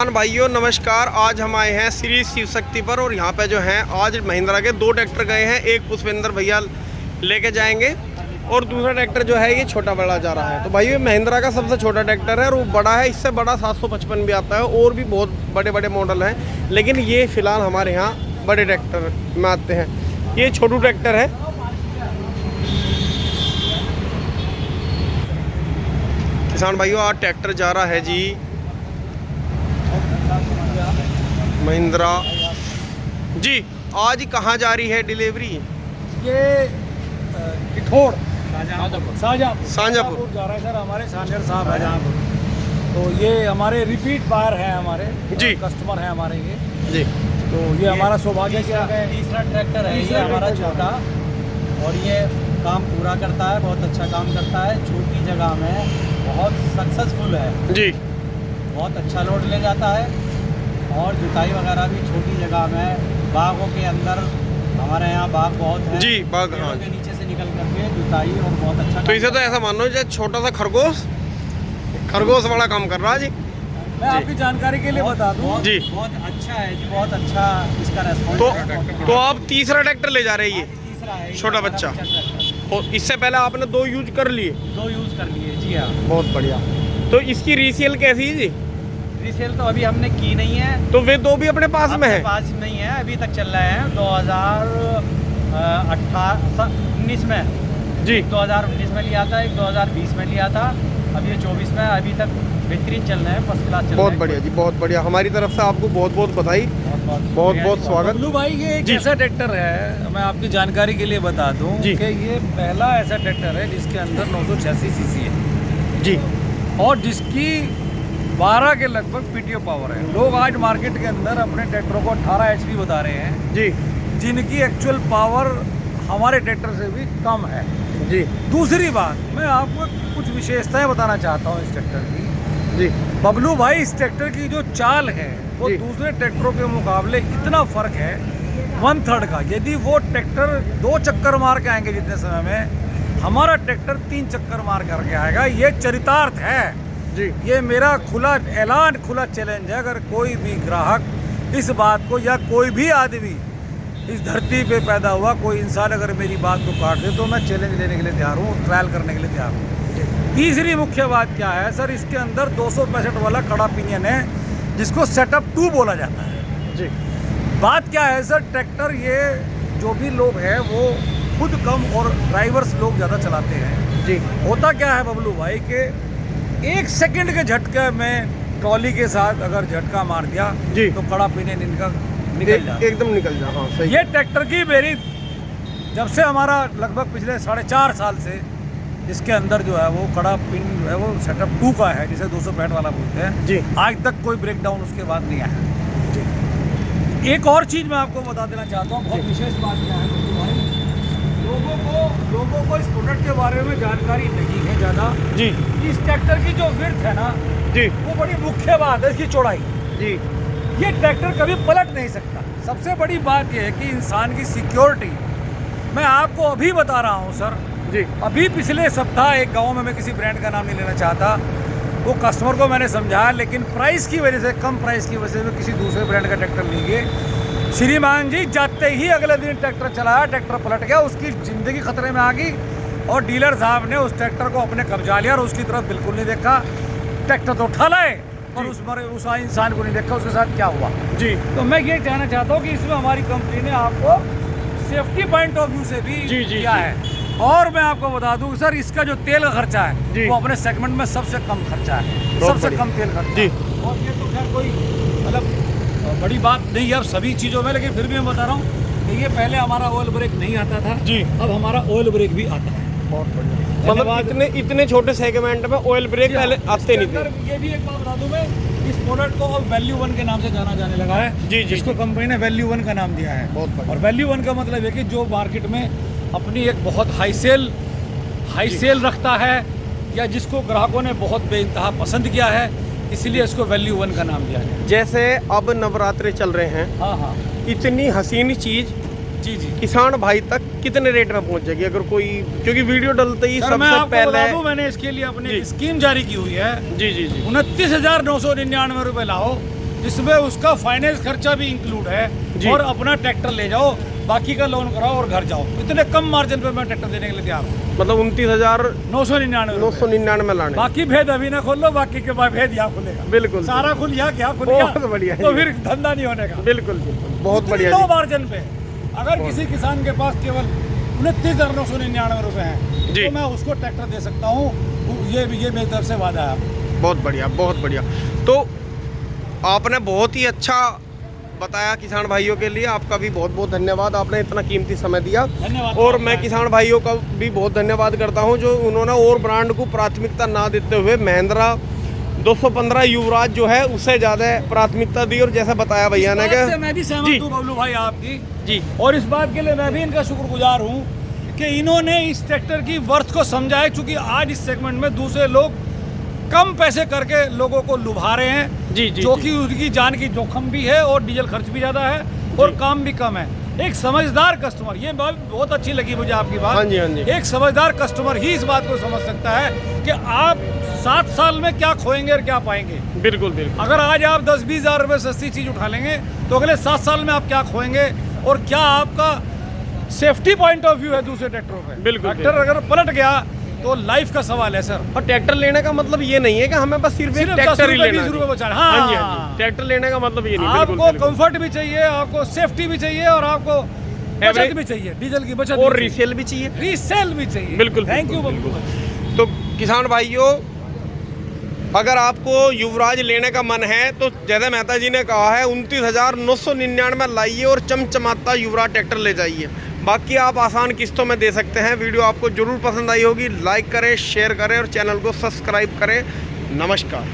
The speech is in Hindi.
भाइयों नमस्कार। आज हम आए हैं श्री शिव शक्ति पर और यहाँ पे जो हैं आज महिंद्रा के दो ट्रैक्टर गए हैं। एक पुष्पेंद्र भैया लेके जाएंगे और दूसरा ट्रैक्टर जो है ये छोटा बड़ा जा रहा है। तो भाई महिंद्रा का सबसे छोटा ट्रैक्टर है और वो बड़ा है, इससे बड़ा 755 भी आता है और भी बहुत बड़े बड़े मॉडल हैं, लेकिन ये फिलहाल हमारे यहाँ बड़े ट्रैक्टर में आते हैं। ये छोटू ट्रैक्टर है। किसान भाइयों आज ट्रैक्टर जा रहा है जी महिंद्रा जी। आज कहाँ जा रही है डिलीवरी? ये किठोड़ शाहजहाँपुर जा रहा है सर। हमारे सानियर साहब है जहाँ पर, तो ये हमारे रिपीट बायर हैं, हमारे जी कस्टमर हैं हमारे ये जी। तो ये हमारा सौभाग्य क्या है। तीसरा ट्रैक्टर है ये हमारा छोटा, और ये काम पूरा करता है, बहुत अच्छा काम करता है। छोटी जगह में बहुत सक्सेसफुल है जी, बहुत अच्छा लोड ले जाता है और जुताई वगैरह भी छोटी जगह में। बागों के अंदर हमारे यहाँ बाग बहुत है जी, बाग, हाँ के नीचे से निकल करके जुताई और बहुत अच्छा। तो इसे तो ऐसा मान लो जैसे छोटा सा खरगोश बड़ा काम कर रहा है जी। मैं आपकी जानकारी के लिए बता दूं जी, बहुत अच्छा है जी, बहुत अच्छा इसका रेस्पॉन्स। तो आप तीसरा ट्रैक्टर ले जा रही है? तीसरा है छोटा बच्चा। और इससे पहले आपने दो यूज कर लिए? दो यूज़ कर लिए जी हाँ। बहुत बढ़िया। तो इसकी रीसेल कैसी है जी? रीसेल तो अभी हमने की नहीं है, तो वे दो भी अपने पास में है? पास नहीं है, अभी तक चल रहे हैं 2019 में जी। 2019 में लिया था, एक 2020 में लिया था, अभी ये 24 में। अभी तक बेहतरीन चल रहे हैं, फर्स्ट क्लास चल रहे हैं। बहुत बढ़िया जी, बहुत बढ़िया। हमारी तरफ से आपको बहुत बहुत बधाई, बहुत बहुत स्वागत। बबलू भाई ये एक जी। ऐसा ट्रैक्टर है, मैं आपकी जानकारी के लिए बता दूं जी। कि ये पहला ऐसा ट्रैक्टर है जिसके अंदर 986 सीसी है जी और जिसकी 12 के लगभग पीटीओ पावर है। लोग आज मार्केट के अंदर अपने ट्रैक्टरों को 18 एचपी बता रहे हैं जी जिनकी एक्चुअल पावर हमारे ट्रैक्टर से भी कम है जी दूसरी बात, मैं आपको कुछ विशेषताएं बताना चाहता हूँ इस ट्रैक्टर की। जी बबलू भाई इस ट्रैक्टर की जो चाल है वो जी। दूसरे ट्रैक्टरों के मुकाबले इतना फर्क है 1/3 का। यदि वो ट्रैक्टर 2 चक्कर मार के आएंगे जितने समय में, हमारा ट्रैक्टर 3 चक्कर मार करके आएगा। ये चरितार्थ है जी ये मेरा खुला ऐलान, खुला चैलेंज है। अगर कोई भी ग्राहक इस बात को, या कोई भी आदमी इस धरती पे पैदा हुआ कोई इंसान अगर मेरी बात को काट दे तो मैं चैलेंज लेने के लिए तैयार हूँ, ट्रायल करने के लिए तैयार हूँ। तीसरी मुख्य बात क्या है सर, इसके अंदर 265 वाला कड़ा पिनियन है जिसको सेटअप 2 बोला जाता है जी। बात क्या है सर, ट्रैक्टर ये जो भी लोग हैं वो खुद कम और ड्राइवर्स लोग ज़्यादा चलाते हैं जी। होता क्या है बबलू भाई के 1 सेकंड के झटके में ट्रॉली के साथ अगर झटका मार दिया जी। तो कड़ा पिनियन इनका निकल जाता है। एकदम निकल जा। हाँ सही। ये ट्रैक्टर की मेरी जब से हमारा लगभग पिछले 4.5 साल से इसके अंदर जो है वो कड़ा पिन है वो सेटअप 2 का है, जिसे 265 वाला बोलते हैं जी। आज तक कोई ब्रेकडाउन उसके बाद नहीं आया जी। एक और चीज़ मैं आपको बता देना चाहता हूँ, बहुत विशेष बात क्या है भाई, लोगों को इस प्रोडक्ट के बारे में जानकारी नहीं है ज़्यादा जी इस ट्रैक्टर की जो विड्थ है ना जी वो बड़ी मुख्य बात है, इसकी चौड़ाई। जी ये ट्रैक्टर कभी पलट नहीं सकता। सबसे बड़ी बात यह है कि इंसान की सिक्योरिटी, मैं आपको अभी बता रहा हूँ सर, जी अभी पिछले सप्ताह एक गांव में, मैं किसी ब्रांड का नाम नहीं लेना चाहता, वो कस्टमर को मैंने समझाया, लेकिन प्राइस की वजह से, कम प्राइस की वजह से किसी दूसरे ब्रांड का ट्रैक्टर ले गए। श्रीमान जी जाते ही अगले दिन ट्रैक्टर चलाया, ट्रैक्टर पलट गया, उसकी ज़िंदगी खतरे में आ गई और डीलर साहब ने उस ट्रैक्टर को अपने कब्जा लिया और उसकी तरफ बिल्कुल नहीं देखा। ट्रैक्टर तो उठा लाए और उस इंसान को नहीं देखा उसके साथ क्या हुआ जी। तो मैं ये कहना चाहता हूँ कि इसमें हमारी कंपनी ने आपको सेफ्टी पॉइंट ऑफ व्यू से भी जी, जी, किया जी। है। और मैं आपको बता दूं सर, इसका जो तेल का खर्चा जी। है वो अपने सेगमेंट में सबसे कम खर्चा है, बहुत सबसे बढ़िया। कम तेल खर्चा जी। है। और ये तो खैर कोई मतलब बड़ी बात नहीं है अब सभी चीज़ों में, लेकिन फिर भी मैं बता रहा हूँ कि ये पहले हमारा ऑयल ब्रेक नहीं आता था जी। अब हमारा ऑयल ब्रेक भी आता है। बहुत बढ़िया। मतलब इतने छोटे सेगमेंट में ऑयल ब्रेक पहले आते नहीं थे। ये भी एक बात बता दूं मैं, इस प्रोडक्ट को अब वैल्यू 1 के नाम से जाना जाने लगा है जी जी। जिसको कंपनी ने वैल्यू 1 का नाम दिया है। बहुत बढ़िया। और वैल्यू 1 का मतलब है कि जो मार्केट में अपनी एक बहुत हाई सेल रखता है या जिसको ग्राहकों ने बहुत बेइंतहा पसंद किया है, इसलिए इसको वैल्यू 1 का नाम दिया गया। जैसे अब नवरात्रे चल रहे हैं, हाँ हाँ इतनी हसीन चीज जी जी। किसान भाई तक कितने रेट में पहुंच जाएगी अगर कोई, क्योंकि वीडियो डलते ही सर मैं सबसे आपको पहले बता दूं, मैंने इसके लिए अपनी जी। स्कीम जारी की हुई है। जी जी जी 29,999 रुपये लाओ, जिसमें उसका फाइनेंस खर्चा भी इंक्लूड है जी। और अपना ट्रैक्टर ले जाओ, बाकी का लोन कराओ और घर जाओ। इतने कम मार्जिन पे मैं ट्रैक्टर देने के लिए तैयार हूँ। मतलब 2999 29,999 लाने। बाकी भेद अभी ना खोल लो, बाकी के बाद भेद यहाँ खुलेगा। बिल्कुल सारा खुल यहाँ क्या खुल गया, बहुत बढ़िया है। तो फिर धंधा नहीं होने का। बिल्कुल बिल्कुल बहुत बढ़िया लो जी। मार्जिन पे अगर किसी किसान के पास केवल 29,999 रुपए हैं जी। तो मैं उसको ट्रैक्टर दे सकता हूँ। ये मेरी तरफ से वादा है। बहुत बढ़िया बहुत बढ़िया। तो आपने बहुत ही अच्छा बताया किसान भाइयों के लिए, आपका भी बहुत बहुत धन्यवाद, आपने इतना कीमती समय दिया। धन्यवाद। और मैं किसान भाइयों का भी बहुत धन्यवाद करता हूं जो उन्होंने और ब्रांड को प्राथमिकता ना देते हुए महिंद्रा 215 युवराज जो है उससे ज़्यादा प्राथमिकता दी। और जैसा बताया भैया ने इस बात से कि मैं भी जी। सहमत हूँ बबलू भाई आपकी, जी और इस बात के लिए मैं भी इनका शुक्रगुजार हूँ कि इन्होंने इस ट्रैक्टर की वर्थ को समझा है। क्योंकि आज इस सेगमेंट में दूसरे लोग कम पैसे करके लोगों को लुभा रहे हैं, जी जी जो जी। कि उनकी जान की जोखिम भी है और डीजल खर्च भी ज़्यादा है और काम भी कम है। एक समझदार कस्टमर, ये बात बहुत अच्छी लगी मुझे आपकी बात। हाँ जी हाँ जी। एक समझदार कस्टमर ही इस बात को समझ सकता है कि आप 7 साल में क्या खोएंगे और क्या पाएंगे। बिल्कुल बिल्कुल। अगर आज आप 10-20 हज़ार रुपये सस्ती चीज़ उठा लेंगे तो अगले 7 साल में आप क्या खोएंगे और क्या आपका सेफ्टी पॉइंट ऑफ व्यू है दूसरे ट्रैक्टरों पे। बिल्कुल, ट्रैक्टर अगर पलट गया तो लाइफ का सवाल है सर। और ट्रैक्टर लेने का मतलब ये नहीं है कि हमें बस सिर्फ एक सिर्फ 10 ट्रैक्टर ही रुपए लेना 20 रुपए है। बचा रहे। हाँ जी हाँ जी। ट्रैक्टर लेने का मतलब ये नहीं। आपको बिल्कुल बिल्कुल। कंफर्ट भी चाहिए, आपको सेफ्टी भी चाहिए और आपको बचत Average- भी चाहिए, डीजल की बचत और भी रीसेल भी चाहिए। चाहिए, रीसेल भी चाहिए। बिल्कुल थैंक यू बिल्कुल, बबलू भाई। तो किसान भाइयों, अगर आपको युवराज लेने का मन है तो जैसे मेहता जी ने कहा है 29,999 लाइए और चमचमाता युवराज ट्रैक्टर ले जाइए। बाकी आप आसान किस्तों में दे सकते हैं। वीडियो आपको जरूर पसंद आई होगी, लाइक करें, शेयर करें और चैनल को सब्सक्राइब करें। नमस्कार।